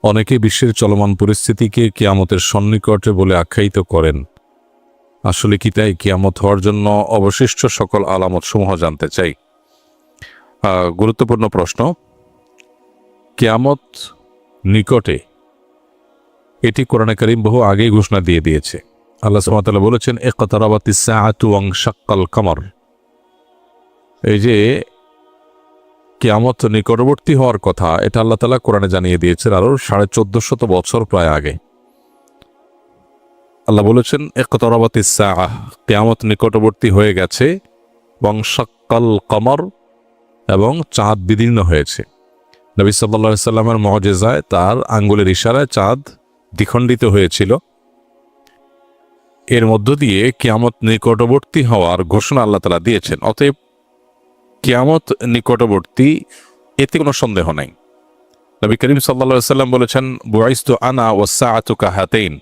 অনেকে বিশ্বের চলমান পরিস্থিতিকে কিয়ামতের সন্নিকটে বলে আখ্যায়িত করেন। আসলে কি তাই? কিয়ামত হওয়ার জন্য অবশিষ্ট সকল আলামত সমূহ জানতে চাই। গুরুত্বপূর্ণ প্রশ্ন। কিয়ামত নিকটে, এটি কোরআনে কারীম বহু আগেই ঘোষণা দিয়ে দিয়েছে। আল্লাহ সুবহানাহু ওয়া তাআলা বলেছেন, ইকতারাবাতিস সাআতু ওয়ানশাক্কাল কমর। এই যে কিয়ামত নিকটবর্তী হওয়ার কথা, এটা আল্লাহ তাআলা কোরআনে জানিয়ে দিয়েছেন আরো 1450 বছর প্রায় আগে। আল্লাহ বলেছেন, ইকতারাবাতিস সাআহ, কিয়ামত নিকটবর্তী হয়ে গেছে, ওয়ানশাক্কাল কমর, এবং চাঁদ বিদীর্ণ হয়েছে। নবী সাল্লাল্লাহু আলাইহি সাল্লামের মুআজিজায় তার আঙ্গুলের ইশারায় চাঁদ দ্বিখণ্ডিত হয়েছিল। এর মধ্য দিয়ে কিয়ামত নিকটবর্তী হওয়ার ঘোষণা আল্লাহ তাআলা দিয়েছেন। অতএব কিয়ামত নিকটবর্তী, এতে কোনো সন্দেহ নাই। নবী করিম সাল্লাল্লাহু আলাইহি সাল্লাম বলেছেন, বুইসতু আনা ওয়াস সাআতু কাহাতাইন,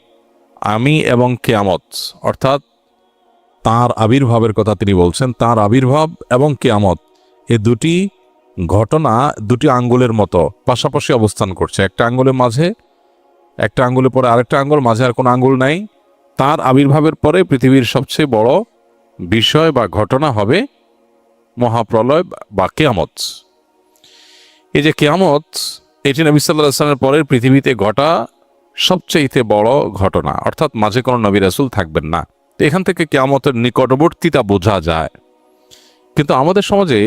আমি এবং কিয়ামত, অর্থাৎ তার আবির্ভাবের কথা তিনি বলছেন। তার আবির্ভাব এবং কিয়ামত, এ দুটি ঘটনা দুটি আঙ্গুলের মতো পাশাপাশি অবস্থান করছে। একটা আঙ্গুলের মাঝে, একটা আঙ্গুলের পরে আরেকটা আঙ্গুল, মাঝে আর কোনো আঙ্গুল নাই। তার আবির্ভাবের পরে পৃথিবীর সবচেয়ে বড় বিষয় বা ঘটনা হবে মহাপ্রলয় বা কিয়ামত। এই যে কিয়ামত, এটি নবী সাল্লাল্লাহু আলাইহি ওয়াসাল্লামের পরের পৃথিবীতে ঘটা সবচেয়ে বড় ঘটনা, অর্থাৎ মাঝে কোনো নবী রাসূল থাকবেন না। তো এখান থেকে কিয়ামতের নিকটবর্তীতা বোঝা যায়। কিন্তু আমাদের সমাজে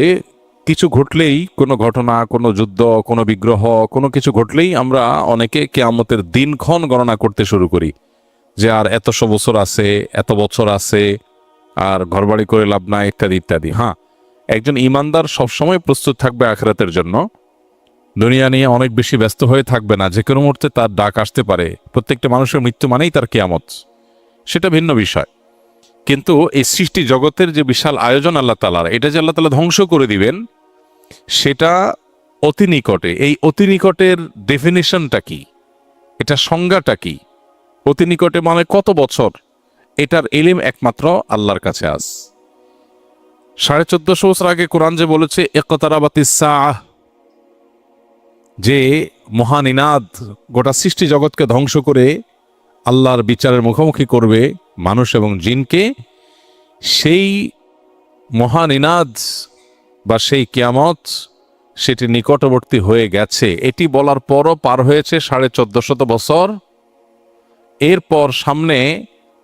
কিছু ঘটলেই, কোনো ঘটনা, কোনো যুদ্ধ, কোনো বিগ্রহ, কোনো কিছু ঘটলেই আমরা অনেকে কিয়ামতের দিনক্ষণ গণনা করতে শুরু করি, যে আর এতশো বছর আছে, এত বছর আছে, আর ঘরবাড়ি করে লাভ নাই, ইত্যাদি ইত্যাদি। হ্যাঁ, একজন ঈমানদার সবসময় প্রস্তুত থাকবে আখিরাতের জন্য। দুনিয়া নিয়ে অনেক বেশি ব্যস্ত হয়ে থাকবে না। যে কোনো মুহূর্তে তার ডাক আসতে পারে। প্রত্যেকটা মানুষের মৃত্যু মানেই তার কিয়ামত, সেটা ভিন্ন বিষয়। কিন্তু এই সৃষ্টি জগতের যে বিশাল আয়োজন আল্লাহ তাআলার, এটা যে আল্লাহ তাআলা ধ্বংস করে দিবেন, সেটা অতি নিকটে। এই অতি নিকটের ডেফিনিশনটা কি, এটা সংজ্ঞাটা কি? অতি নিকটে মানে কত বছর? এটার ইলম একমাত্র আল্লাহর কাছে আছে। 1450 বছর আগে কোরআন যে বলেছে ইকতারাবাতিস সাআহ, যে মহানিনাদ গোটা সৃষ্টি জগৎকে ধ্বংস করে আল্লাহর বিচারের মুখোমুখি করবে মানুষ এবং জিনকে, সেই মহানিনাদ বা সেই কিয়ামত, সেটি নিকটবর্তী হয়ে গেছে। এটি বলার পরও পার হয়েছে 1450 বছর। এরপর সামনে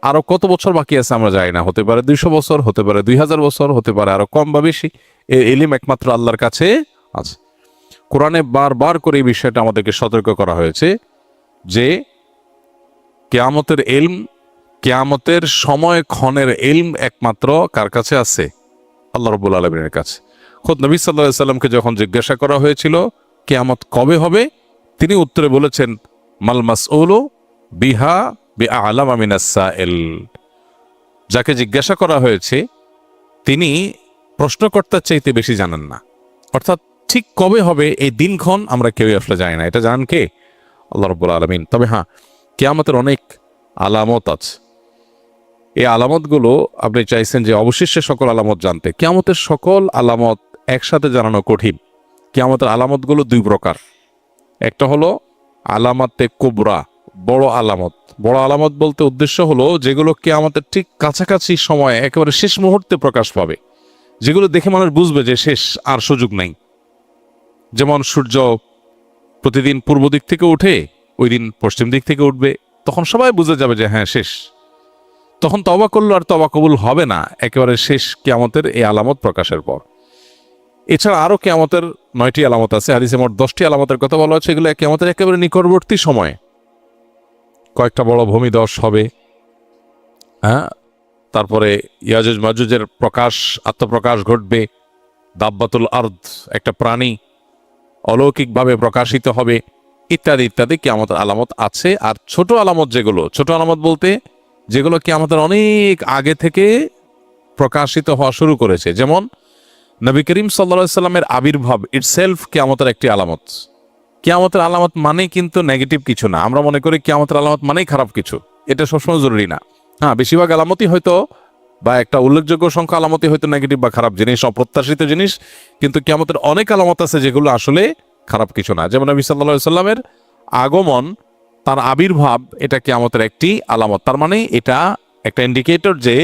আরো কত বছর বাকি আছে আমরা জানি না। হতে পারে 200 বছর, হতে পারে 2000 বছর, হতে পারে আরো কম বা বেশি। এর ইলম একমাত্র আল্লাহর কাছে আছে। কোরআনে বারবার করে এই বিষয়টা আমাদেরকে সতর্ক করা হয়েছে যে কিয়ামতের ইলম, কিয়ামতের সময় ক্ষণের ইলম একমাত্র কার কাছে আছে? আল্লাহ রাব্বুল আলামিনের কাছে। খোদ নবী সাল্লাল্লাহু আলাইহি সাল্লামকে যখন জিজ্ঞাসা করা হয়েছিল কিয়ামত কবে হবে, তিনি উত্তরে বলেছেন, মাল মাসউলু বিহা বিআলামা মিনাস সাইল। যাকে জিজ্ঞাসা করা হয়েছে তিনি প্রশ্নকর্তার চাইতে বেশি জানেন না। অর্থাৎ ঠিক কবে হবে এই দিনক্ষণ আমরা কেউই আসলে জানি না। এটা জানেন কে? আল্লাহ রাব্বুল আলামিন। তবে হ্যাঁ, কিয়ামতের অনেক আলামত আছে। এই আলামতগুলো আপনি চাইছেন যে অবশেষে সকল আলামত জানতে। কিয়ামতের সকল আলামত একসাথে জানানো কঠিন। কিয়ামতের আলামতগুলো দুই প্রকার। একটা হলো আলামাতে কুবরা, বড় আলামত। বড় আলামত বলতে উদ্দেশ্য হলো যেগুলো কিয়ামতের ঠিক কাছাকাছি সময়ে একেবারে শেষ মুহূর্তে প্রকাশ পাবে, যেগুলো দেখে মানুষ বুঝবে যে শেষ, আর সুযোগ নাই। যেমন সূর্য প্রতিদিন পূর্ব দিক থেকে উঠে, ওই দিন পশ্চিম দিক থেকে উঠবে, তখন সবাই বুঝে যাবে যে হ্যাঁ শেষ। তখন তওবা করলো আর তওবা কবুল হবে না, একেবারে শেষ কিয়ামতের এই আলামত প্রকাশের পর। এছাড়া আরো কিয়ামতের 9টি আলামত আছে। হাদিসে মোট 10টি আলামতের কথা বলা হচ্ছে। এগুলো কিয়ামতের একেবারে নিকটবর্তী সময়ে কয়েকটা বড় ভূমিধস হবে। হ্যাঁ, তারপরে ইয়াজুজ মাজুজের প্রকাশ, আত্মপ্রকাশ ঘটবে। দাব্বাতুল আরদ, একটা প্রাণী অলৌকিকভাবে প্রকাশিত হবে, ইত্যাদি ইত্যাদি কিয়ামতের আলামত আছে। আর ছোট আলামত যেগুলো, ছোট আলামত বলতে যেগুলো কিয়ামতের অনেক আগে থেকে প্রকাশিত হওয়া শুরু করেছে, যেমন নবী করিম সাল্লাল্লাহু আলাইহি সাল্লামের আবির্ভাব ইটসেলফ কিয়ামতের একটি আলামত। কিয়ামতের আলামত মানে কিন্তু নেগেটিভ কিছু না। আমরা মনে করি কিয়ামতের আলামত মানেই খারাপ কিছু। এটা সবসময় জরুরি না। হ্যাঁ, বেশিরভাগ আলামতই হয়তো, বা একটা উল্লেখযোগ্য সংখ্যা আলামতই হয়তো নেগেটিভ বা খারাপ জিনিস, অপ্রত্যাশিত জিনিস। কিন্তু কিয়ামতের অনেক আলামত আছে যেগুলো আসলে খারাপ কিছু না। যেমন নবী সাল্লাল্লাহু আলাইহি সাল্লামের আগমন, তার আবির্ভাব, এটা কিয়ামতের একটি আলামত। তার মানে এটা একটা ইন্ডিকেটর যে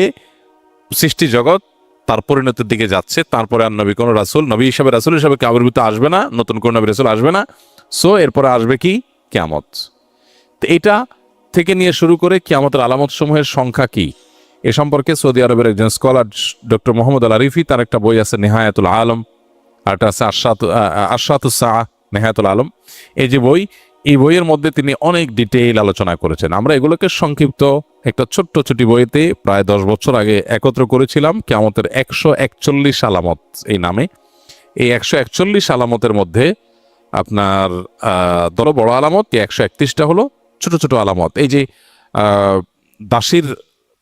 সৃষ্টি জগৎ তার পরিণতির দিকে যাচ্ছে। তারপরে আর নবী কোনো রাসূল, নবী হিসাবে রাসূল হিসাবে কেউ আবির্ভূত আসবে না, নতুন কোন নবী রাসূল আসবে না। সো এরপরে আসবে কি? কিয়ামত। তো এটা থেকে নিয়ে শুরু করে কিয়ামতের আলামত সমূহের সংখ্যা কি, এ সম্পর্কে সৌদি আরবের একজন স্কলার ডক্টর মোহাম্মদ আল আরিফি, তার একটা বই আছে নেহায়াতুল আলম, আর একটা আছে আশরাতুস সাআহ নেহায়াতুল আলম। এই যে বই, এই বইয়ের মধ্যে তিনি অনেক ডিটেইল আলোচনা করেছেন। আমরা এগুলোকে সংক্ষিপ্ত একটা ছোট্ট ছোটি বইতে প্রায় 10 বছর আগে একত্র করেছিলাম, কিয়ামতের 141 আলামত এই নামে। এই 141 আলামতের মধ্যে আপনার বড় আলামত 131টা হলো ছোট ছোট আলামত। এই যে দাসীর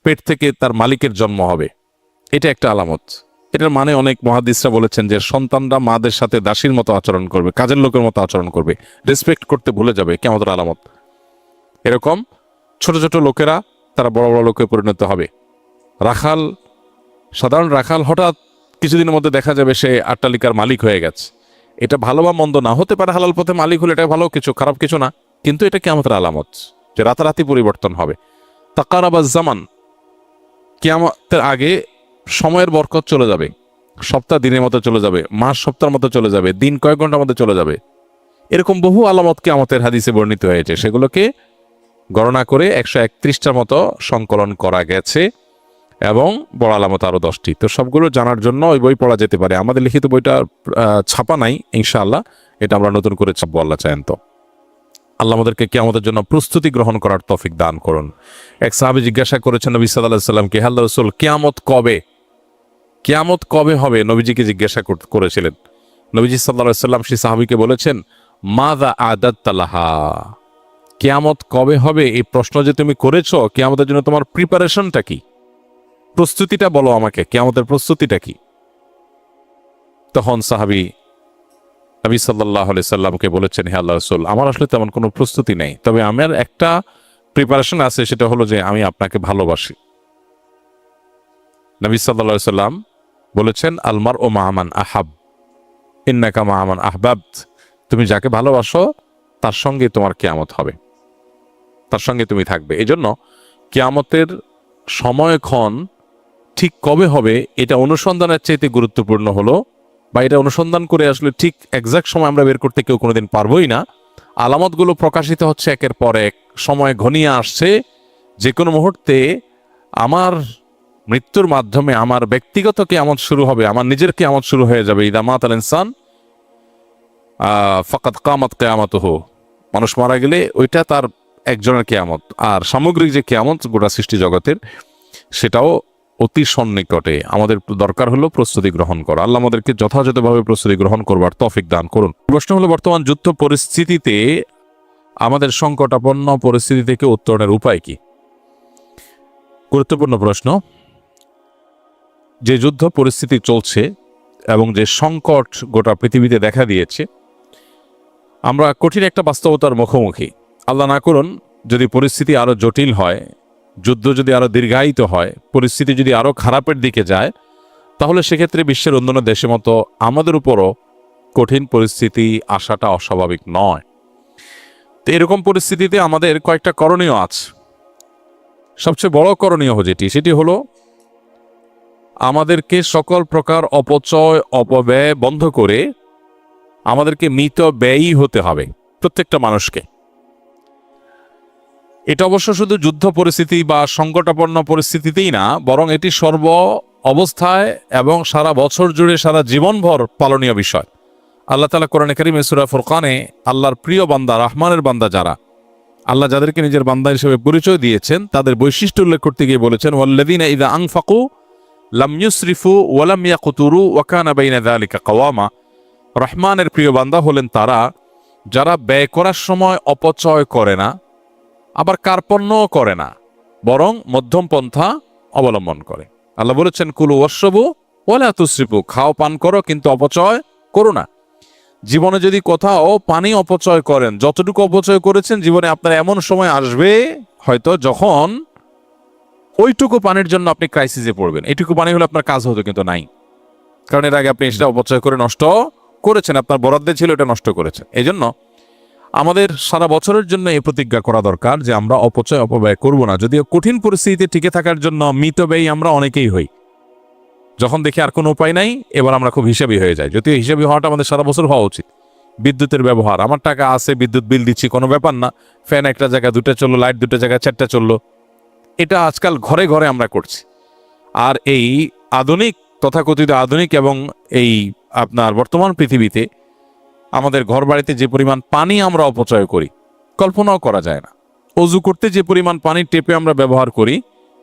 পেট থেকে তার মালিকের জন্ম হবে, এটা একটা আলামত। এটার মানে অনেক মুহাদ্দিসরা বলেছেন যে সন্তানরা মাদের সাথে দাসীর মতো আচরণ করবে, কাজের লোকের মতো আচরণ করবে, রেসপেক্ট করতে ভুলে যাবে, কিয়ামতের আলামত। এরকম ছোট ছোট লোকেরা তারা বড় বড় লোকে পরিণত হবে। রাখাল, সাধারণ রাখাল হঠাৎ কিছুদিনের মধ্যে দেখা যাবে সে আট্টালিকার মালিক হয়ে গেছে। এটা ভালো বা মন্দ না হতে পারে, হালাল পথে মালিক হলে এটা ভালো কিছু, খারাপ কিছু না, কিন্তু এটা কিয়ামতের আলামত যে রাতারাতি পরিবর্তন হবে। তাকারাবাজ জামান, কিয়ামতের আগে সময়ের বরকত চলে যাবে, সপ্তাহ দিনের মতো চলে যাবে, মাস সপ্তাহের মতো চলে যাবে, দিন কয়েক ঘন্টার মধ্যে চলে যাবে। এরকম বহু আলামত কিয়ামতের হাদিসে বর্ণিত হয়েছে, সেগুলোকে গণনা করে 131টার মতো সংকলন করা গেছে, এবং বড় আলামত আরো 10টি। তো সবগুলো জানার জন্য ওই বই পড়া যেতে পারে। আমাদের লিখিত বইটা ছাপা নাই, ইনশাআল্লাহ এটা আমরা নতুন করে ছাপবো, আল্লাহ চাহেন তো। আল্লাহ আমাদেরকে কিয়ামতের জন্য প্রস্তুতি গ্রহণ করার তৌফিক দান করুন। এক সাহাবী জিজ্ঞাসা করেছেন নবী সাল্লাল্লাহু আলাইহি সাল্লামকে, হে আল্লাহর রাসূল, কিয়ামত কবে, কিয়ামত কবে হবে? নবীজিকে জিজ্ঞাসা করেছিলেন। নবীজি সাল্লাল্লাহু আলাইহি সাল্লাম সেই সাহাবীকে বলেছেন, মাযা আদাত্তা লাহা, কিয়ামত কবে হবে এই প্রশ্ন যে তুমি করেছো, কিয়ামতের জন্য তোমার প্রিপারেশনটা কি, প্রস্তুতিটা বলো আমাকে, কিয়ামতের প্রস্তুতিটা কি? তখন সাহাবী নবী সাল্লাল্লাহু আলাইহি সাল্লামকে বলেছেন, হে আল্লাহর রাসূল, আমার আসলে তেমন কোনো প্রস্তুতি নেই, তবে আমার একটা প্রিপারেশন আছে, সেটা হলো যে আমি আপনাকে ভালোবাসি। নবী সাল্লাল্লাহু আলাইহি সাল্লাম বলেছেন, আলমার ও মা'মান আহাব ইন্নাকা মা'মান আহবাবত, তুমি যাকে ভালোবাসো তার সঙ্গে তোমার কিয়ামত হবে, তার সঙ্গে তুমি থাকবে। এজন্য কিয়ামতের সময়ক্ষণ ঠিক কবে হবে এটা অনুসন্ধানের চাইতে গুরুত্বপূর্ণ হলো, বা এটা অনুসন্ধান করে আসলে ঠিক এক্সাক্ট সময় আমরা বের করতে কেউ কোনোদিন পারবোই না। আলামতগুলো প্রকাশিত হচ্ছে একের পর এক, সময় ঘনিয়ে আসছে। যে কোনো মুহূর্তে আমার মৃত্যুর মাধ্যমে আমার ব্যক্তিগত কিয়ামত শুরু হবে, আমার নিজের কিয়ামত শুরু হয়ে যাবে। ইদা মাতাল ইনসান ফাকাদ কামাত কিয়ামাতুহু, মানুষ মারা গেলে ওইটা তার একজনের কিয়ামত। আর সামগ্রিক যে কিয়ামত গোটা সৃষ্টি জগতের, সেটাও অতি সন্নিকটে। আমাদের দরকার হলো প্রস্তুতি গ্রহণ করা। আল্লাহ আমাদেরকে যথাযথভাবে প্রস্তুতি গ্রহণ করবার তৌফিক দান করুন। প্রশ্ন হলো, বর্তমান যুদ্ধ পরিস্থিতিতে আমাদের সংকটাপন্ন পরিস্থিতি থেকে উত্তরণের উপায় কি? গুরুত্বপূর্ণ প্রশ্ন। যে যুদ্ধ পরিস্থিতি চলছে এবং যে সংকট গোটা পৃথিবীতে দেখা দিয়েছে, আমরা কঠিন একটা বাস্তবতার মুখোমুখি। আল্লাহ না করুন যদি পরিস্থিতি আরো জটিল হয়, যুদ্ধ যদি আরো দীর্ঘায়িত হয়, পরিস্থিতি যদি আরো খারাপের দিকে যায়, তাহলে সেক্ষেত্রে বিশ্বের অন্যান্য দেশের মতো আমাদের উপরও কঠিন পরিস্থিতি আসাটা অস্বাভাবিক নয়। তো এরকম পরিস্থিতিতে আমাদের কয়েকটা করণীয় আছে। সবচেয়ে বড় করণীয় সেটি হলো আমাদেরকে সকল প্রকার অপচয় অপব্যয় বন্ধ করে আমাদেরকে মিত ব্যয়ী হতে হবে প্রত্যেকটা মানুষকে। এটা অবশ্য শুধু যুদ্ধ পরিস্থিতি বা সংকটাপন্ন পরিস্থিতিতেই না, বরং এটি সর্ব অবস্থায় এবং সারা বছর জুড়ে সারা জীবনভর পালনীয় বিষয়। আল্লাহ তাআলা কোরআনে কারীমে সূরা ফুরকানে আল্লাহর প্রিয় বান্দা, রহমানের বান্দা যারা, আল্লাহ যাদেরকে নিজের বান্দা হিসেবে পরিচয় দিয়েছেন, তাদের বৈশিষ্ট্য উল্লেখ করতে গিয়ে বলেছেন, ওয়াল্লাযীনা ইযা আনফাকু লাম ইউসরিফু ওয়া লাম ইয়াকতুরু ওয়া কানা বাইনা যালিকা কাওয়ামা। রহমানের প্রিয় বান্দা হলেন তারা যারা ব্যয় করার সময় অপচয় করে না, আবার কার্পণ্যও করে না, বরং মধ্যম পন্থা অবলম্বন করে। আল্লাহ বলেছেন, কুলু ওয়াশরাবু ওয়া লা তুসরিফু, খাও পান করো কিন্তু অপচয় করো না। জীবনে যদি কোথাও পানি অপচয় করেন, যতটুকু অপচয় করেছেন, জীবনে আপনার এমন সময় আসবে হয়তো যখন ওইটুকু পানির জন্য আপনি ক্রাইসিসে পড়বেন। এইটুকু পানি হলে আপনার কাজ হতো, কিন্তু নাই, কারণ এর আগে আপনি সেটা অপচয় করে নষ্ট করেছেন, আপনার বরাদ্দে ছিল, এটা নষ্ট করেছেন। এই জন্য আমাদের সারা বছরের জন্য এই প্রতিজ্ঞা করা দরকার যে আমরা অপচয় অপব্যয় করব না। যদিও কঠিন পরিস্থিতিতে টিকে থাকার জন্য মিতব্যয়ী আমরা অনেকেই হই, যখন দেখি আর কোনো উপায় নাই এবার আমরা খুব হিসাবী হয়ে যাই। যদিও হিসাবী হওয়াটা আমাদের সারা বছর হওয়া উচিত। বিদ্যুতের ব্যবহার, আমার টাকা আছে, বিদ্যুৎ বিল দিচ্ছি, কোনো ব্যাপার না, ফ্যান একটা জায়গায় দুটো চললো, লাইট দুটো জায়গায় চারটা চললো, এটা আজকাল ঘরে ঘরে আমরা করছি। আর এই আধুনিক, তথাকথিত আধুনিক এবং এই আপনার বর্তমান পৃথিবীতে আমাদের ঘর বাড়িতে যে পরিমাণ পানি আমরা অপচয় করি কল্পনাও করা যায় না। অজু করতে যে পরিমাণ পানি টেপে আমরা ব্যবহার করি,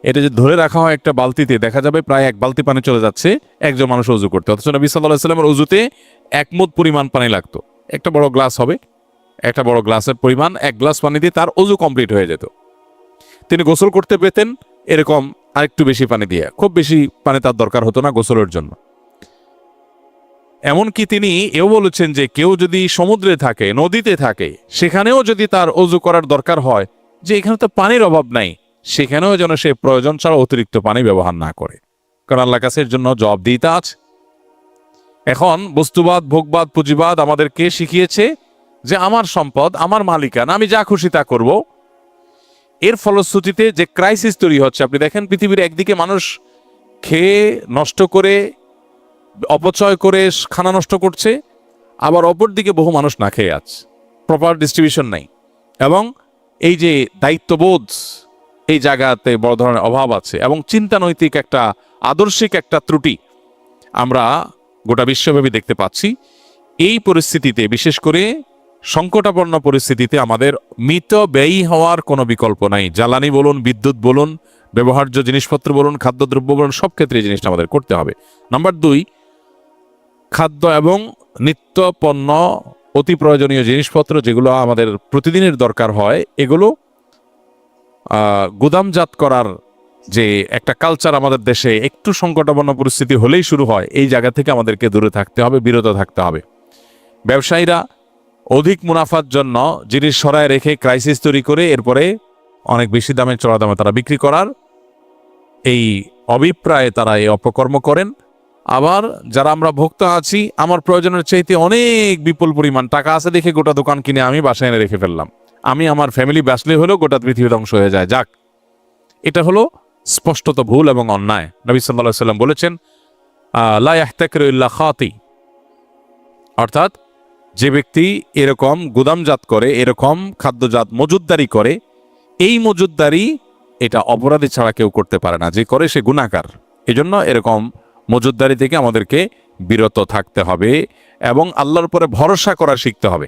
এটা যে ধরে রাখা হয় একটা বালতিতে, দেখা যাবে প্রায় 1 বালতি পানি চলে যাচ্ছে একজন মানুষ অজু করতে। অথচ নবী সাল্লাল্লাহু আলাইহি ওয়াসাল্লামের অজুতে 1 মুদ পরিমাণ পানি লাগতো। একটা বড় গ্লাস হবে, একটা বড় গ্লাসের পরিমাণ 1 গ্লাস পানি দিয়ে তার অজু কমপ্লিট হয়ে যেত। তিনি গোসল করতে পেতেন এরকম আরেকটু বেশি পানি দিয়ে, খুব বেশি পানি তার দরকার হতো না গোসলের জন্য। এমনকি তিনি এও বলেছেন যে কেউ যদি সমুদ্রে থাকে, নদীতে থাকে, সেখানেও যদি তার অজু করার দরকার হয়, যে এখানে তো পানির অভাব নাই, সেখানেও যেন সে প্রয়োজন ছাড়া অতিরিক্ত পানি ব্যবহার না করে, কারণ আল্লাহর কাছে এর জন্য জবাবদিহিতা আছে। এখন বস্তুবাদ, ভোগবাদ, পুঁজিবাদ আমাদেরকে শিখিয়েছে যে আমার সম্পদ, আমার মালিকানা, আমি যা খুশি তা করব। এর ফলশ্রুতিতে যে ক্রাইসিস তৈরি হচ্ছে, আপনি দেখেন পৃথিবীর একদিকে মানুষ খেয়ে নষ্ট করে, অপচয় করে খানা নষ্ট করছে, আবার অপর দিকে বহু মানুষ না খেয়ে আছে, প্রপার ডিস্ট্রিবিউশন নাই। এবং এই যে দায়িত্ববোধ, এই জায়গাতে বড় ধরনের অভাব আছে, এবং চিন্তানৈতিক একটা, আদর্শিক একটা ত্রুটি আমরা গোটা বিশ্বব্যাপী দেখতে পাচ্ছি। এই পরিস্থিতিতে, বিশেষ করে সংকটাপন্ন পরিস্থিতিতে, আমাদের মিতব্যয়ী হওয়ার কোনো বিকল্প নাই। জ্বালানি বলুন, বিদ্যুৎ বলুন, ব্যবহার্য জিনিসপত্র বলুন, খাদ্যদ্রব্য বলুন, সব ক্ষেত্রে এই জিনিসটা আমাদের করতে হবে। নাম্বার 2, খাদ্য এবং নিত্য পণ্য, অতি প্রয়োজনীয় জিনিসপত্র যেগুলো আমাদের প্রতিদিনের দরকার হয়, এগুলো গুদামজাত করার যে একটা কালচার আমাদের দেশে একটু সংকটাপন্ন পরিস্থিতি হলেই শুরু হয়, এই জায়গা থেকে আমাদেরকে দূরে থাকতে হবে, বিরত থাকতে হবে। ব্যবসায়ীরা অধিক মুনাফার জন্য জিনিস সরায় রেখে ক্রাইসিস তৈরি করে এরপরে অনেক বেশি দামে, চড়া দামে তারা বিক্রি করার এই অভিপ্রায়ে তারা এই অপকর্ম করেন। আবার যারা আমরা ভোক্তা আছি, আমার প্রয়োজনের চাইতে অনেক বিপুল পরিমাণ টাকা আছে দেখে গোটা দোকান কিনে আমি বাসায় এনে রেখে ফেললাম, আমি আমার ফ্যামিলি বাঁচলে হলেও গোটা পৃথিবী ধ্বংস হয়ে যায়, যাক। এটা হলো স্পষ্টত ভুল এবং অন্যায়। নবী সাল্লাল্লাহু আলাইহি ওয়াসাল্লাম বলেছেন, লা ইয়াহতাকিরু ইল্লা খাতি, অর্থাৎ যে ব্যক্তি এরকম গুদামজাত করে, এরকম খাদ্যজাত মজুদদারি করে, এই মজুদদারি এটা অপরাধী ছাড়া কেউ করতে পারে না, যে করে সে গুনাহগার। এজন্য এরকম মজুদদারি থেকে আমাদেরকে বিরত থাকতে হবে এবং আল্লাহর উপরে ভরসা করা শিখতে হবে,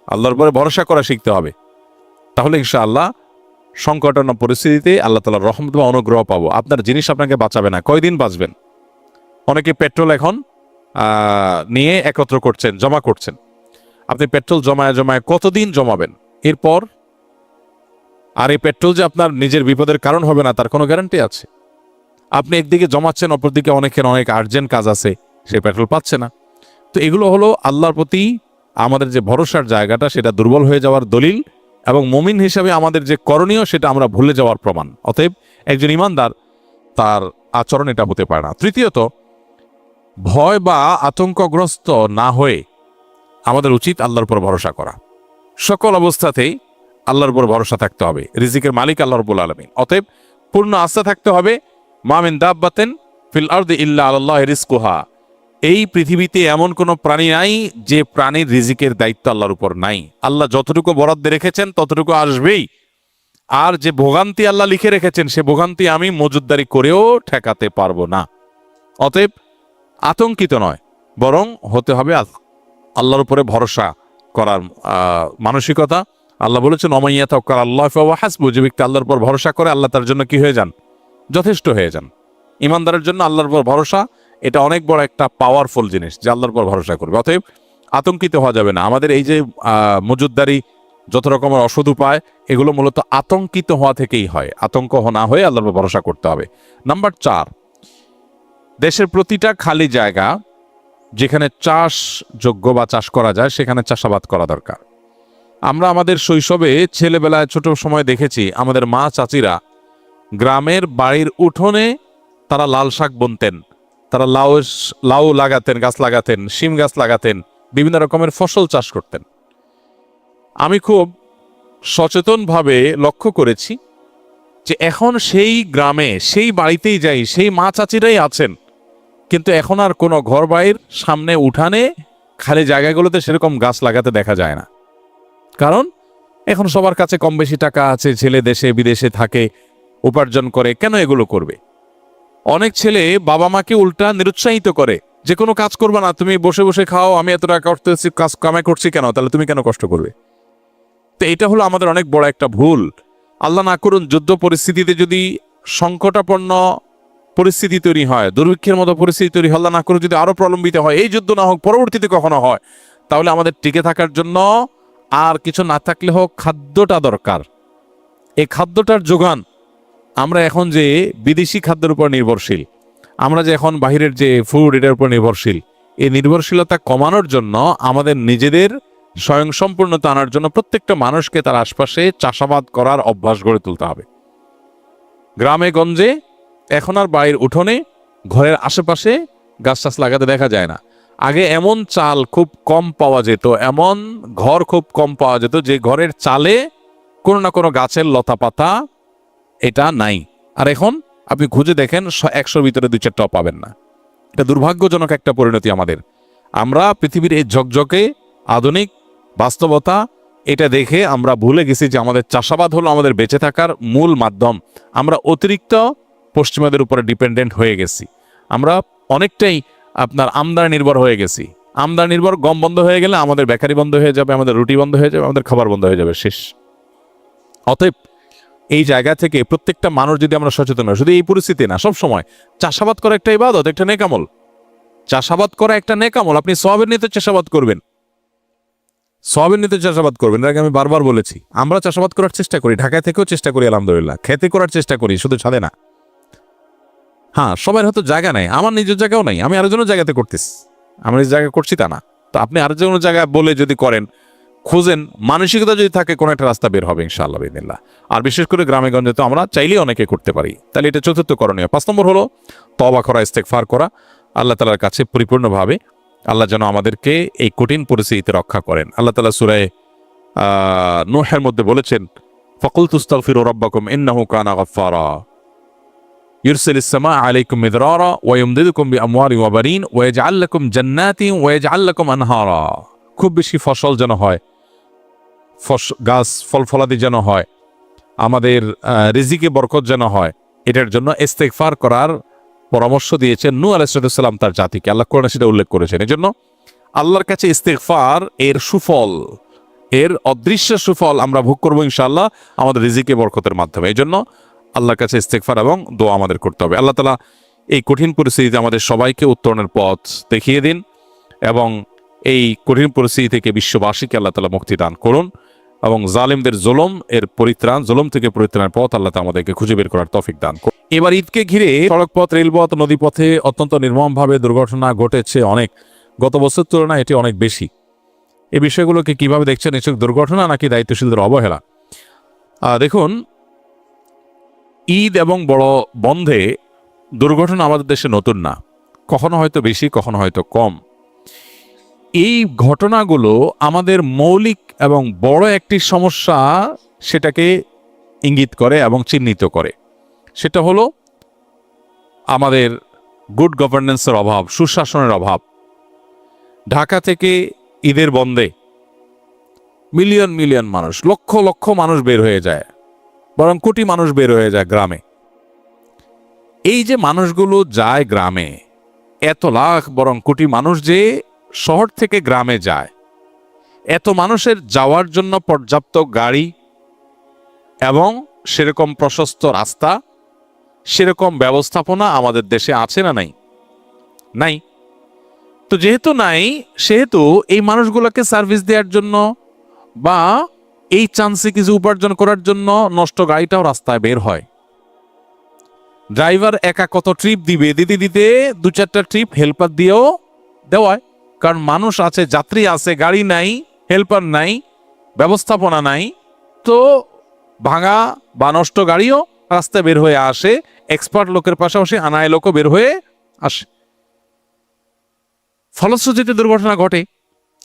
আল্লাহর উপরে ভরসা করা শিখতে হবে। তাহলে ইনশাআল্লাহ সংকটাপন্ন পরিস্থিতিতে আল্লাহ তাআলার রহমত বা অনুগ্রহ পাবো। আপনার জিনিস আপনাকে বাঁচাবে না, কয়দিন বাঁচবেন? অনেকে পেট্রোল এখন নিয়ে একত্র করছেন, জমা করছেন। আপনি পেট্রোল জমায় জমায় কতদিন জমাবেন? এরপর আর এই পেট্রোল যে আপনার নিজের বিপদের কারণ হবে না তার কোনো গ্যারান্টি আছে? আপনি একদিকে জমাচ্ছেন, অপরদিকে অনেকের অনেক আর্জেন্ট কাজ আছে, সে পেট্রোল পাচ্ছে না। তো এগুলো হলো আল্লাহর প্রতি আমাদের যে ভরসার জায়গাটা, সেটা দুর্বল হয়ে যাওয়ার দলিল, এবং মুমিন হিসাবে আমাদের যে করণীয় সেটা আমরা ভুলে যাওয়ার প্রমাণ। অতএব একজন ঈমানদার, তার আচরণ এটা হতে পারে না। তৃতীয়ত, ভয় বা আতঙ্কগ্রস্ত না হয়ে আমাদের উচিত আল্লাহর উপর ভরসা করা। সকল অবস্থাতেই আল্লাহর উপর ভরসা থাকতে হবে। রিজিকের মালিক আল্লাহ রাব্বুল আলামিন, অতএব পূর্ণ আস্থা থাকতে হবে। মা মিন দাব্বাতিন ফিল আরদি ইল্লা আলাল্লাহি রিজকুহা, এই পৃথিবীতে এমন কোনো প্রাণী নাই যে প্রাণীর রিজিকের দায়িত্ব আল্লাহর উপর নাই। আল্লাহ যতটুকু বরাদ্দ রেখেছেন ততটুকু আসবেই, আর যে ভোগান্তি আল্লাহ লিখে রেখেছেন সে ভোগান্তি আমি মজুদদারি করেও ঠেকাতে পারবো না। অতএব আতঙ্কিত নয়, বরং হতে হবে আল্লাহর উপরে ভরসা করার মানসিকতা। আল্লাহ বলেছেন, ওমাইয়া তাওয়াক্কাল আল্লাহ ফাহুয়া হাসবুহ, যে ব্যক্তি আল্লাহর উপর ভরসা করে আল্লাহ তার জন্য কি হয়ে যান? যথেষ্ট হয়ে যান। ইমানদারের জন্য আল্লাহর উপর ভরসা এটা অনেক বড় একটা পাওয়ারফুল জিনিস, যে আল্লাহর উপর ভরসা করবে। অতএব আতঙ্কিত হওয়া যাবে না। আমাদের এই যে মজুদদারি, যত রকমের অসৎ উপায়, এগুলো মূলত আতঙ্কিত হওয়া থেকেই হয়। আতঙ্ক না হয়ে আল্লাহর উপর ভরসা করতে হবে। নাম্বার 4, দেশের প্রতিটা খালি জায়গা যেখানে চাষযোগ্য বা চাষ করা যায় সেখানে চাষাবাদ করা দরকার। আমরা আমাদের শৈশবে, ছেলেবেলায়, ছোট সময় দেখেছি আমাদের মা চাচিরা গ্রামের বাড়ির উঠোনে তারা লাল শাক বুনতেন, তারা লাউ লাগাতেন, গাছ লাগাতেন, শিম গাছ লাগাতেন, বিভিন্ন রকমের ফসল চাষ করতেন। আমি খুব সচেতনভাবে লক্ষ্য করেছি যে এখন সেই গ্রামে সেই বাড়িতেই যাই, সেই মা চাচিরাই আছেন, কিন্তু এখন আর কোনো ঘর বাড়ির সামনে উঠানে খালি জায়গাগুলোতে সেরকম গাছ লাগাতে দেখা যায় না। কারণ এখন সবার কাছে কম বেশি টাকা আছে, ছেলে দেশে বিদেশে থাকে, উপার্জন করে, কেন এগুলো করবে? অনেক ছেলে বাবা মাকে উল্টা নিরুৎসাহিত করে যে কোনো কাজ করবে না, তুমি বসে বসে খাও, আমি এত টাকা করতেছি, কাজ কামাই করছি কেন, তাহলে তুমি কেন কষ্ট করবে? তো এটা হলো আমাদের অনেক বড় একটা ভুল। আল্লাহ না করুন যুদ্ধ পরিস্থিতিতে যদি সংকটাপন্ন পরিস্থিতি তৈরি হয়, দুর্ভিক্ষের মতো পরিস্থিতি তৈরি হয়, আল্লাহ না করুন যদি আরো প্রলম্বিত হয়, এই যুদ্ধ না হোক পরবর্তীতে কখনো হয়, তাহলে আমাদের টিকে থাকার জন্য আর কিছু না থাকলে হোক খাদ্যটা দরকার। এই খাদ্যটার যোগান, আমরা এখন যে বিদেশি খাদ্যের উপর নির্ভরশীল, আমরা যে এখন বাহিরের যে ফুড এটার উপর নির্ভরশীল, এই নির্ভরশীলতা কমানোর জন্য আমাদের নিজেদের স্বয়ংসম্পূর্ণতা আনার জন্য প্রত্যেকটা মানুষকে তার আশপাশে চাষাবাদ করার অভ্যাস গড়ে তুলতে হবে। গ্রামে গঞ্জে এখন আর বাড়ির উঠোনে ঘরের আশেপাশে গাছ টাছ লাগাতে দেখা যায় না। আগে এমন চাল খুব কম পাওয়া যেত, এমন ঘর খুব কম পাওয়া যেত যে ঘরের চালে কোনো না কোনো গাছের লতা পাতা এটা নাই। আর এখন আপনি খুঁজে দেখেন 100-র ভিতরে 2-4টাও পাবেন না। এটা দুর্ভাগ্যজনক একটা পরিণতি আমাদের। আমরা পৃথিবীর এই ঝকঝকে আধুনিক বাস্তবতা এটা দেখে আমরা ভুলে গেছি যে আমাদের চাষাবাদ হলো আমাদের বেঁচে থাকার মূল মাধ্যম। আমরা অতিরিক্ত পশ্চিমাদের উপরে ডিপেন্ডেন্ট হয়ে গেছি। আমরা অনেকটাই আপনার আমদানি নির্ভর হয়ে গেছি। আমদানি নির্ভর, গম বন্ধ হয়ে গেলে আমাদের বেকারি বন্ধ হয়ে যাবে, আমাদের রুটি বন্ধ হয়ে যাবে, আমাদের খাবার বন্ধ হয়ে যাবে, শেষ। অতএব এই জায়গা থেকে প্রত্যেকটা মানুষ যদি আমরা সচেতন হয়, শুধু এই পরিস্থিতি না, সব সময় চাষাবাদ করা একটা ইবাদত, একটা নেকামল। চাষাবাদ করা একটা নেকামল। আপনি সওয়াবের নিতে চাষাবাদ করবেন, সওয়াবের নিতে চাষাবাদ করবেন। এর আগে আমি বারবার বলেছি, আমরা চাষাবাদ করার চেষ্টা করি, ঢাকায় থেকেও চেষ্টা করি, আলহামদুলিল্লাহ, খেতে করার চেষ্টা করি, শুধু ছাদে না। হ্যাঁ, সবার হয়তো জায়গা নাই, আমার নিজের জায়গাও নাই, আমি আরেকজনের জায়গাতে করতেছি, আমি নিজ জায়গায় করছি তা না। তো আপনি আরেকজনের জায়গায় বলে যদি করেন, খোঁজেন, মানসিকতা যদি থাকে, কোনো একটা রাস্তা বের হবে ইনশাআল্লাহ বিদিনিল্লাহ। আর বিশেষ করে গ্রামে গঞ্জে তো আমরা চাইলেই অনেকে করতে পারি। তাহলে এটা চতুর্থ করণীয়। 5 নম্বর হলো তওবা করা, ইস্তেগফার করা আল্লাহ তাআলার কাছে পরিপূর্ণভাবে। আল্লাহ যেন আমাদেরকে এই কঠিন পরিস্থিতিতে রক্ষা করেন। আল্লাহ তাআলা সূরা নূহের মধ্যে বলেছেন, ফাকুলতু আস্তাগফিরু রাব্বাকুম ইন্নাহু কানা গাফফারা ইউরসিলিস সামা আলাইকুম মিদরারা ওয়া ইউমদিদুকুম বিআমওয়ালিন ওয়া বানিন ওয়া ইয়াজআল লাকুম জান্নাতিন ওয়া ইয়াজআল লাকুম আনহারা। খুব বেশি ফসল যেন হয়, গাছ ফল ফলাদি যেন হয়, আমাদের রিজিকে বরকত যেন হয়, এটার জন্য ইস্তেগফার করার পরামর্শ দিয়েছেন নূহ আলাইহিস সালাম তার জাতিকে। আল্লাহ কোরআনে সেটা উল্লেখ করেছেন। এজন্য আল্লাহর কাছে ইস্তেগফার এর সুফল, এর অদৃশ্য সুফল আমরা ভোগ করবো ইনশাআল্লাহ আমাদের রিজিকে বরকতের মাধ্যমে। এই জন্য আল্লাহর কাছে ইস্তেগফার এবং দোয়া আমাদের করতে হবে। আল্লাহ তাআলা এই কঠিন পরিস্থিতিতে আমাদের সবাইকে উত্তরণের পথ দেখিয়ে দিন এবং এই কঠিন পরিস্থিতি থেকে বিশ্ববাসীকে আল্লাহ তাআলা মুক্তি দান করুন এবং জালিমদের জুলুম এর পরিত্রাণ, জুলুম থেকে পরিত্রাণের পথ আল্লাহ তাআলা আমাদেরকে খুঁজে বের করার তৌফিক দান করুন। এবার ঈদকে ঘিরে সড়কপথ, রেলপথ, নদীপথে অত্যন্ত নির্মমভাবে দুর্ঘটনা ঘটেছে অনেক। গত বছর তুলনায় এটি অনেক বেশি। এই বিষয়গুলোকে কিভাবে দেখছেন? এসব দুর্ঘটনা নাকি দায়িত্বশীলদের অবহেলা? দেখুন, ঈদ এবং বড় বন্ধে দুর্ঘটনা আমাদের দেশে নতুন না, কখনো হয়তো বেশি, কখনো হয়তো কম। এই ঘটনাগুলো আমাদের মৌলিক এবং বড় একটি সমস্যা সেটাকে ইঙ্গিত করে এবং চিহ্নিত করে। সেটা হলো আমাদের গুড গভর্নেন্সের অভাব, সুশাসনের অভাব। ঢাকা থেকে ঈদের বন্ধে মিলিয়ন মিলিয়ন মানুষ, লক্ষ লক্ষ মানুষ বের হয়ে যায়, বরং কোটি মানুষ বের হয়ে যায় গ্রামে। এই যে মানুষগুলো যায় গ্রামে, এত লাখ বরং কোটি মানুষ যে শহর থেকে গ্রামে যায়, এত মানুষের যাওয়ার জন্য পর্যাপ্ত গাড়ি এবং সেরকম প্রশস্ত রাস্তা, সেরকম ব্যবস্থাপনা আমাদের দেশে আছে না নাই? নাই। তো যেহেতু নাই, সেহেতু এই মানুষগুলোকে সার্ভিস দেওয়ার জন্য বা এই চান্সে কিছু উপার্জন করার জন্য নষ্ট গাড়িটাও রাস্তায় বের হয়। ড্রাইভার একা কত ট্রিপ দিবে, দিতে দিতে 2-4টা ট্রিপ হেল্পার দিয়েও দেওয়ায়। কারণ মানুষ আছে, যাত্রী আছে, গাড়ি নাই, হেল্পার নাই, ব্যবস্থাপনা নাই, তো ভাঙা বা নষ্ট গাড়িও রাস্তায় বের হয়ে আসে। এক্সপার্ট লোকের পাশাপাশি আনায় লোকও বের হয়ে আসে। ফলশ্রুতিতে দুর্ঘটনা ঘটে।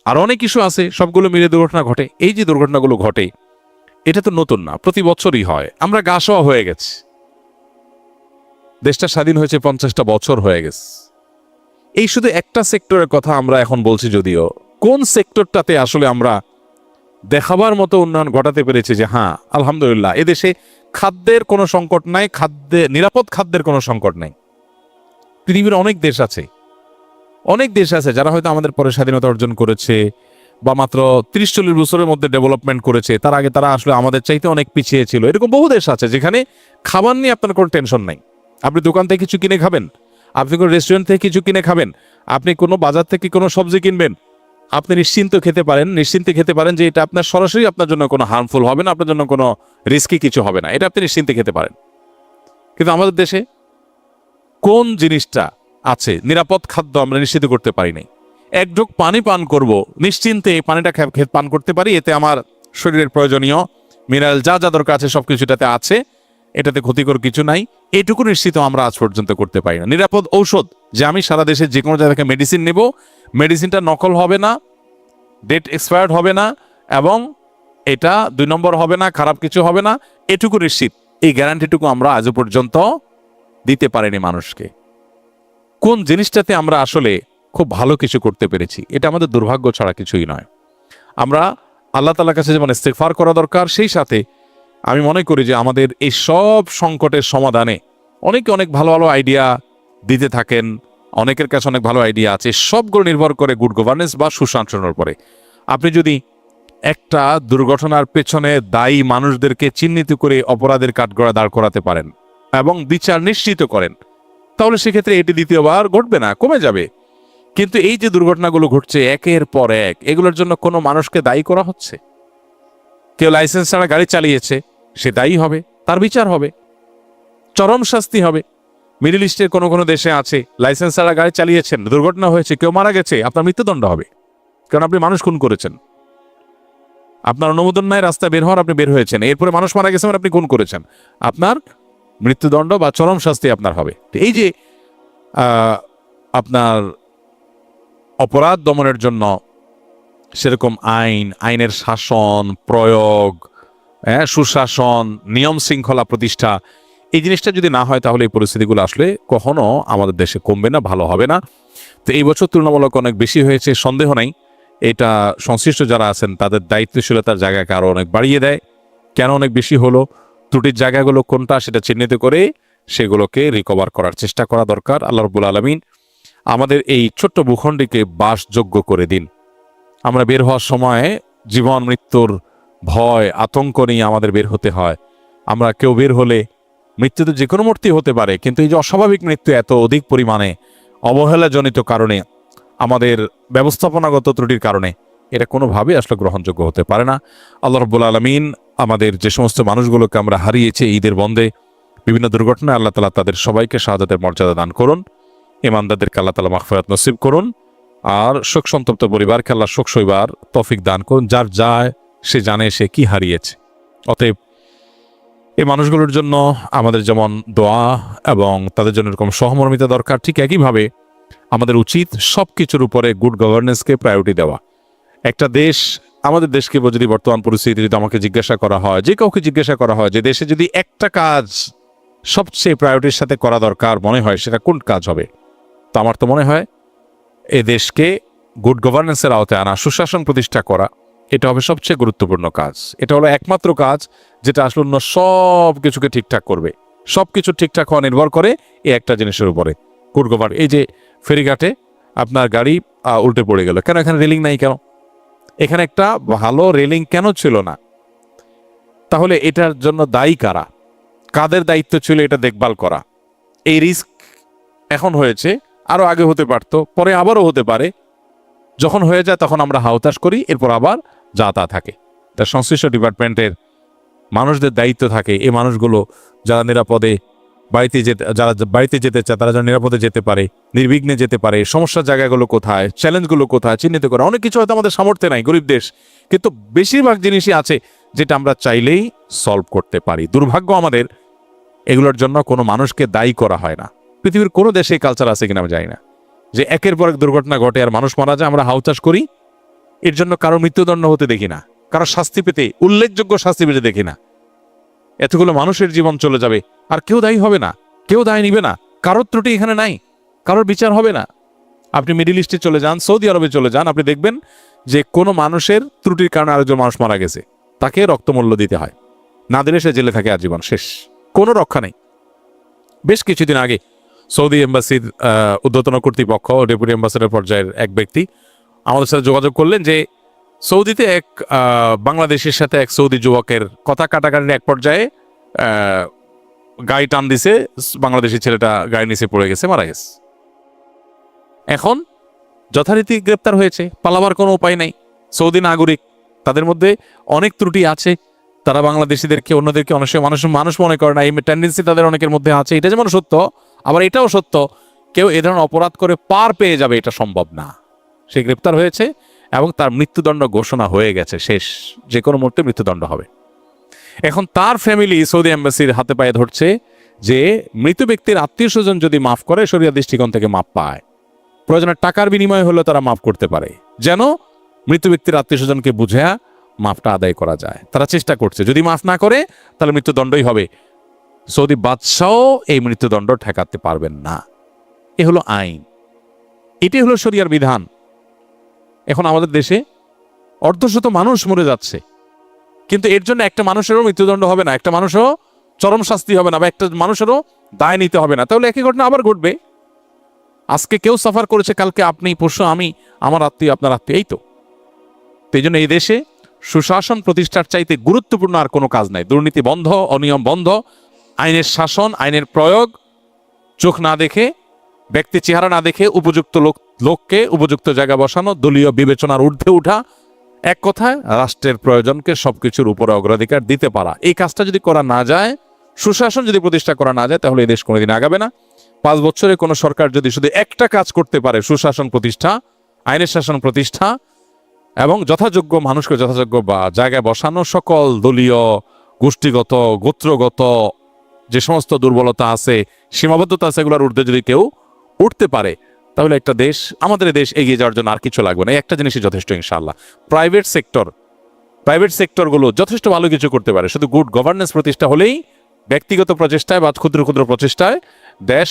আর অনেক কিছু আছে, সবগুলো মিলে দুর্ঘটনা ঘটে। এই যে দুর্ঘটনাগুলো ঘটে, এটা তো নতুন না, প্রতি বছরই হয়। আমরা গা সওয়া হয়ে গেছি। দেশটা স্বাধীন হয়েছে 50টা বছর হয়ে গেছে। এই শুধু একটা সেক্টরের কথা আমরা এখন বলছি, যদিও কোন সেক্টরটাতে আসলে আমরা দেখাবার মতো উন্নয়ন ঘটাতে পেরেছি যে হ্যাঁ আলহামদুলিল্লাহ এদেশে খাদ্যের কোনো সংকট নাই, নিরাপদ খাদ্যের কোনো সংকট নাই। পৃথিবীর অনেক দেশ আছে যারা হয়তো আমাদের পরে স্বাধীনতা অর্জন করেছে বা মাত্র 30-40 বছরের মধ্যে ডেভেলপমেন্ট করেছে, তার আগে তারা আসলে আমাদের চাইতে অনেক পিছিয়ে ছিল। এরকম বহু দেশ আছে যেখানে খাবার নিয়ে আপনার কোনো টেনশন নাই। আপনি দোকান থেকে কিছু কিনে খাবেন, আপনি কোনো রেস্টুরেন্ট থেকে কিছু কিনে খাবেন, আপনি কোনো বাজার থেকে কোনো সবজি কিনবেন, আপনি নিশ্চিন্তে খেতে পারেন যে এটা আপনার সরাসরি আপনার জন্য কোনো হার্মফুল হবে না, আপনার জন্য কোনো রিস্কি কিছু হবে না, এটা আপনি নিশ্চিন্তে খেতে পারেন। কিন্তু আমাদের দেশে কোন জিনিসটা আছে নিরাপদ খাদ্য আমরা নিশ্চিত করতে পারি নাই। এক ঢোক পানি পান করব, নিশ্চিন্তে এই পানিটা পান করতে পারি, এতে আমার শরীরের প্রয়োজনীয় মিনারেল যা যা দরকার আছে সবকিছুটাতে আছে, এটাতে ক্ষতিকর কিছু নাই, এটুকু নিশ্চিত আমরা আজ পর্যন্ত করতে পারি না। নিরাপদ ঔষধ যে আমি সারা দেশে যে কোনো জায়গা থেকে মেডিসিন নেব, মেডিসিনটা নকল হবে না, ডেট এক্সপায়ার্ড হবে না, এবং এটা 2 নম্বর হবে না, খারাপ কিছু হবে না, এটুকু নিশ্চিত, এই গ্যারান্টিটুকু আমরা আজও পর্যন্ত দিতে পারিনি মানুষকে। কোন জিনিসটাতে আমরা আসলে খুব ভালো কিছু করতে পেরেছি, এটা আমাদের দুর্ভাগ্য ছাড়া কিছুই নয়। আমরা আল্লাহ তাআলার কাছে যেমন ইস্তেগফার করা দরকার, সেই সাথে আমি মনে করি যে আমাদের এই সব সংকটের সমাধানে অনেকে অনেক ভালো ভালো আইডিয়া দিতে থাকেন, অনেকের কাছে অনেক ভালো আইডিয়া আছে, সবগুলো নির্ভর করে গুড গভর্নেন্স বা সুশাসনের উপরে। আপনি যদি একটা দুর্ঘটনার পেছনে দায়ী মানুষদেরকে চিহ্নিত করে অপরাধের কাঠগড়া দাঁড় করাতে পারেন এবং বিচার নিশ্চিত করেন, তাহলে সেক্ষেত্রে এটি দ্বিতীয়বার ঘটবে না, কমে যাবে। কিন্তু এই যে দুর্ঘটনাগুলো ঘটছে একের পর এক, এগুলোর জন্য কোনো মানুষকে দায়ী করা হচ্ছে। কেউ লাইসেন্স ছাড়া গাড়ি চালিয়েছে, সে দায়ী হবে, তার বিচার হবে, চরম শাস্তি হবে। মিডল ইস্টের কোনো কোনো দেশে আছে, লাইসেন্স ছাড়া গাড়ি চালিয়েছেন, দুর্ঘটনা হয়েছে, কেউ মারা গেছে, আপনার মৃত্যুদণ্ড হবে, কারণ আপনি মানুষ খুন করেছেন। আপনার অনুমোদন নাই রাস্তায় বের হওয়ার, আপনি বের হয়েছেন, এরপরে মানুষ মারা গেছে, আপনি খুন করেছেন, আপনার মৃত্যুদণ্ড বা চরম শাস্তি আপনার হবে। এই যে আপনার অপরাধ দমনের জন্য সেরকম আইনের শাসন প্রয়োগ, সুশাসন, নিয়ম শৃঙ্খলা প্রতিষ্ঠা, এই জিনিসটা যদি না হয় তাহলে এই পরিস্থিতিগুলো আসলে কখনো আমাদের দেশে কমবে না, ভালো হবে না। তো এই বছর তুলনামূলক অনেক বেশি হয়েছে, সন্দেহ নাই। এটা সংশ্লিষ্ট যারা আছেন তাদের দায়িত্বশীলতার জায়গাকে আরো অনেক বাড়িয়ে দেয়। কেন অনেক বেশি হলো, ত্রুটির জায়গাগুলো কোনটা সেটা চিহ্নিত করে সেগুলোকে রিকভার করার চেষ্টা করা দরকার। আল্লাহ রাব্বুল আলামিন আমাদের এই ছোট্ট ভূখণ্ডকে বাসযোগ্য করে দিন। আমরা বের হওয়ার সময় জীবন মৃত্যুর ভয় আতঙ্ক নিয়ে আমাদের বের হতে হয়। আমরা কেউ বের হলে মৃত্যু তো যে কোনো মুহূর্তে হতে পারে, কিন্তু এই যে অস্বাভাবিক মৃত্যু এত অধিক পরিমাণে অবহেলাজনিত কারণে, আমাদের ব্যবস্থাপনাগত ত্রুটির কারণে, এটা কোনোভাবে আসলে গ্রহণযোগ্য হতে পারে না। আল্লাহ রাব্বুল আলামিন আমাদের যে সমস্ত মানুষগুলোকে আমরা হারিয়েছি ঈদের বন্ধে বিভিন্ন দুর্ঘটনায়, আল্লাহ তাআলা তাদের সবাইকে শাহাদাতের মর্যাদা দান করুন, ইমানদারদেরকে আল্লাহ তাআলা মাগফিরাত নসিব করুন, আর শোক সন্তপ্ত পরিবারকে আল্লাহ শোক সইবার তৌফিক দান করুন। যার যায় সে জানে সে কি হারিয়েছে। অতএব এই মানুষগুলোর জন্য আমাদের যেমন দোয়া এবং তাদের জন্য এরকম সহমর্মিতা দরকার, ঠিক একইভাবে আমাদের উচিত সবকিছুর উপরে গুড গভর্নেন্সকে প্রায়োরিটি দেওয়া। একটা দেশ, আমাদের দেশকে যদি বর্তমান পরিস্থিতি যদি আমাকে জিজ্ঞাসা করা হয়, যে কাউকে জিজ্ঞাসা করা হয় যে দেশে যদি একটা কাজ সবচেয়ে প্রায়োরিটির সাথে করা দরকার মনে হয়, সেটা কোন কাজ হবে? তো আমার তো মনে হয় এ দেশকে গুড গভর্নেন্সের আওতায় আনা, সুশাসন প্রতিষ্ঠা করা, এটা হবে সবচেয়ে গুরুত্বপূর্ণ কাজ। এটা হলো একমাত্র কাজ যেটা আসলে অন্য সব কিছুকে ঠিকঠাক করবে। সব কিছু ঠিকঠাক হওয়া নির্ভর করে এই একটা জিনিসের উপরে, গুড গভর্ন। এই যে ফেরিঘাটে আপনার গাড়ি উল্টে পড়ে গেল, কেন? এখানে রেলিং নাই কেন? এখানে একটা ভালো রেলিং কেন ছিল না? তাহলে এটার জন্য দায়ী কারা? কাদের দায়িত্ব ছিল এটা দেখভাল করা? এই রিস্ক এখন হয়েছে, আরো আগে হতে পারত, পরে আবারও হতে পারে। যখন হয়ে যায় তখন আমরা হাউতাশ করি, এরপর আবার যা তা থাকে। তার সংশ্লিষ্ট ডিপার্টমেন্টের মানুষদের দায়িত্ব থাকে এই মানুষগুলো যারা নিরাপদে যারা বাড়িতে যেতে চায় তারা যেন নিরাপদে যেতে পারে, নির্বিঘ্নে যেতে পারে। সমস্যার জায়গাগুলো কোথায়, চ্যালেঞ্জগুলো কোথায় চিহ্নিত করে। অনেক কিছু হয়তো আমাদের সামর্থ্যে নাই, গরিব দেশ, কিন্তু বেশিরভাগ জিনিসই আছে যেটা আমরা চাইলেই সলভ করতে পারি। দুর্ভাগ্য আমাদের, এগুলোর জন্য কোনো মানুষকে দায়ী করা হয় না। পৃথিবীর কোনো দেশে কালচার আছে কিনা আমি জানি না যে একের পর এক দুর্ঘটনা ঘটে আর মানুষ মারা যায়, আমরা হাউতাশ করি, এর জন্য কারো মৃত্যুদণ্ড হতে দেখি না, কারো শাস্তি পেতে, উল্লেখযোগ্য শাস্তি পেতে দেখি না। এতগুলো মানুষের জীবন চলে যাবে আর কেউ দায়ী হবে না, কেউ দায় নিবে না, কারোর ত্রুটি এখানে নাই, কারোর বিচার হবে না। আপনি মিডিল ইস্টে চলে যান, সৌদি আরবে চলে যান, আপনি দেখবেন যে কোনো মানুষের ত্রুটির কারণে আরেকজন মানুষ মারা গেছে, তাকে রক্তমূল্য দিতে হয়, না দিলে সে জেলে থাকে আজীবন, শেষ, কোনো রক্ষা নেই। বেশ কিছুদিন আগে সৌদি এম্বাসির ঊর্ধ্বতন কর্তৃপক্ষ, ডেপুটি অ্যাম্বাসেডর পর্যায়ের এক ব্যক্তি আমাদের সাথে যোগাযোগ করলেন যে সৌদিতে এক বাংলাদেশের সাথে এক সৌদি যুবকের কথা কাটাকাটির এক পর্যায়ে গাড়ি টান দিছে, বাংলাদেশি ছেলেটা গাড়ি নিচে পড়ে গেছে, মারা গেছে। এখন যথারীতি গ্রেপ্তার হয়েছে, পালাবার কোনো উপায় নাই। সৌদি নাগরিক, তাদের মধ্যে অনেক ত্রুটি আছে, তারা বাংলাদেশিদেরকে অন্যদেরকে অনেক সময় মানুষ মনে করে না, এই টেন্ডেন্সি তাদের অনেকের মধ্যে আছে। এটা যেমন সত্য, আবার এটাও সত্য, কেউ এ ধরনের অপরাধ করে পার পেয়ে যাবে এটা সম্ভব না। সে গ্রেপ্তার হয়েছে এবং তার মৃত্যুদণ্ড ঘোষণা হয়ে গেছে, শেষ, যে কোনো মুহূর্তে মৃত্যুদণ্ড হবে। এখন তার ফ্যামিলি সৌদি এম্বাসির হাতে পায়ে ধরছে যে মৃত ব্যক্তির আত্মীয় স্বজন যদি মাফ করে, শরিয়া দৃষ্টিকোণ থেকে মাফ পায়, প্রয়োজনে টাকার বিনিময়ে হলেও তারা মাফ করতে পারে, যেন মৃত ব্যক্তির আত্মীয় স্বজনকে বুঝে মাফটা আদায় করা যায়। তারা চেষ্টা করছে, যদি মাফ না করে তাহলে মৃত্যুদণ্ডই হবে। সৌদি বাদশাহ এই মৃত্যুদণ্ড ঠেকাতে পারবেন না। এ হলো আইন, এটি হলো শরিয়ার বিধান। এখন আমাদের দেশে অর্ধশত মানুষ মরে যাচ্ছে, কিন্তু এর জন্য একটা মানুষেরও মৃত্যুদণ্ড হবে না, একটা মানুষও চরম শাস্তি হবে না, বা একটা মানুষেরও দায় নিতে হবে না। তাহলে একই ঘটনা আবার ঘটবে। আজকে কেউ সাফার করেছে, কালকে আপনি, পরশু আমি, আমার আত্মীয় আপনার আত্মীয়, এই তো। এই জন্য এই দেশে সুশাসন প্রতিষ্ঠার চাইতে গুরুত্বপূর্ণ আর কোনো কাজ নাই। দুর্নীতি বন্ধ, অনিয়ম বন্ধ, আইনের শাসন, আইনের প্রয়োগ, চোখ না দেখে, ব্যক্তি চেহারা না দেখে উপযুক্ত লোককে উপযুক্ত জায়গা বসানো, দলীয় বিবেচনার ঊর্ধ্বে উঠা, এক কথায় রাষ্ট্রের প্রয়োজনকে সবকিছুর উপরে অগ্রাধিকার দিতে পারা। এই কাজটা যদি করা না যায়, সুশাসন যদি প্রতিষ্ঠা করা না যায়, তাহলে এই দেশ কোনোদিন আগাবে না। 5 বছরে কোনো সরকার যদি শুধু একটা কাজ করতে পারে, সুশাসন প্রতিষ্ঠা, আইনের শাসন প্রতিষ্ঠা এবং যথাযোগ্য মানুষকে যথাযোগ্য জায়গায় বসানো, সকল দলীয়, গোষ্ঠীগত, গোত্রগত যে সমস্ত দুর্বলতা আছে, সীমাবদ্ধতা আছে, এগুলোর ঊর্ধ্বে যদি কেউ উঠতে পারে, তাহলে একটা দেশ, আমাদের দেশ এগিয়ে যাওয়ার জন্য আর কিছু লাগবে না। একটা জিনিসই যথেষ্ট ইনশাআল্লাহ। প্রাইভেট সেক্টরগুলো যথেষ্ট ভালো কিছু করতে পারে, শুধু গুড গভর্নেন্স প্রতিষ্ঠা হলেই, ব্যক্তিগত প্রচেষ্টায় বা ক্ষুদ্র ক্ষুদ্র প্রচেষ্টায় দেশ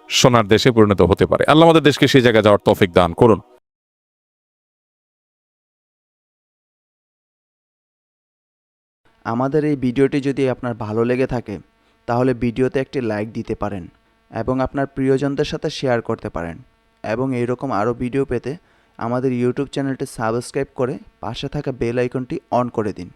সোনার দেশে পরিণত হতে পারে। আল্লাহ আমাদের দেশকে সেই জায়গায় যাওয়ার তৌফিক দান করুন। আমাদের এই ভিডিওটি যদি আপনার ভালো লেগে থাকে তাহলে ভিডিওতে একটি লাইক দিতে পারেন এবং আপনার প্রিয়জনদের সাথে শেয়ার করতে পারেন, এবং এইরকম আরও ভিডিও পেতে আমাদের ইউটিউব চ্যানেলটি সাবস্ক্রাইব করে পাশে থাকা বেল আইকনটি অন করে দিন।